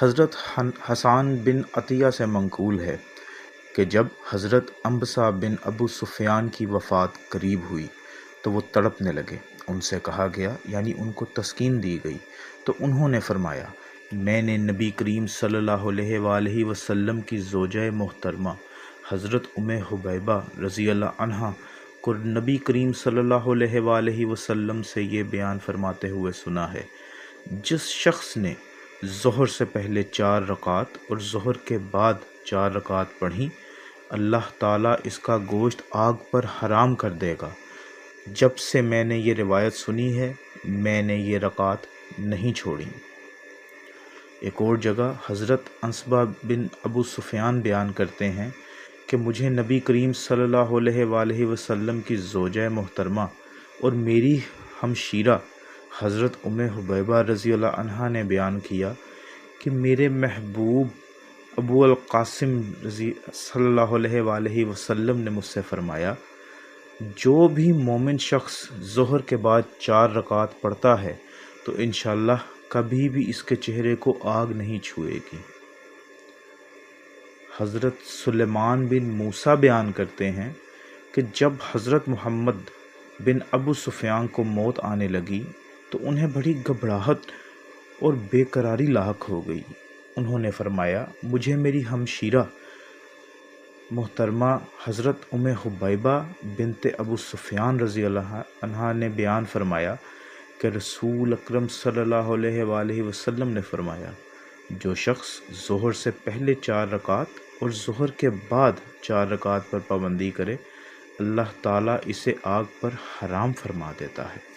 حضرت حسان بن عطیہ سے منقول ہے کہ جب حضرت عنبسہ بن ابو سفیان کی وفات قریب ہوئی تو وہ تڑپنے لگے۔ ان سے کہا گیا، یعنی ان کو تسکین دی گئی، تو انہوں نے فرمایا، میں نے نبی کریم صلی اللہ علیہ وآلہ وسلم کی زوجہ محترمہ حضرت حبیبہ رضی اللہ عنہا کو نبی کریم صلی اللہ علیہ وآلہ وسلم سے یہ بیان فرماتے ہوئے سنا ہے، جس شخص نے ظہر سے پہلے 4 رکعت اور ظہر کے بعد 4 رکعت پڑھیں، اللہ تعالیٰ اس کا گوشت آگ پر حرام کر دے گا۔ جب سے میں نے یہ روایت سنی ہے، میں نے یہ رکعت نہیں چھوڑی۔ ایک اور جگہ حضرت عنبسہ بن ابو سفیان بیان کرتے ہیں کہ مجھے نبی کریم صلی اللہ علیہ وآلہ وسلم کی زوجہ محترمہ اور میری ہمشیرہ حضرت حبیبہ رضی اللہ عنہا نے بیان کیا کہ میرے محبوب ابو القاسم صلی اللہ علیہ وآلہ وسلم نے مجھ سے فرمایا، جو بھی مومن شخص ظہر کے بعد 4 رکعت پڑھتا ہے تو انشاءاللہ کبھی بھی اس کے چہرے کو آگ نہیں چھوئے گی۔ حضرت سلیمان بن موسیٰ بیان کرتے ہیں کہ جب حضرت محمد بن ابو سفیان کو موت آنے لگی تو انہیں بڑی گھبراہٹ اور بے قراری لاحق ہو گئی۔ انہوں نے فرمایا، مجھے میری ہمشیرہ محترمہ حضرت حبیبہ بنت ابو سفیان رضی اللہ عنہا نے بیان فرمایا کہ رسول اکرم صلی اللہ علیہ وآلہ وسلم نے فرمایا، جو شخص ظہر سے پہلے 4 رکعت اور ظہر کے بعد 4 رکعت پر پابندی کرے، اللہ تعالیٰ اسے آگ پر حرام فرما دیتا ہے۔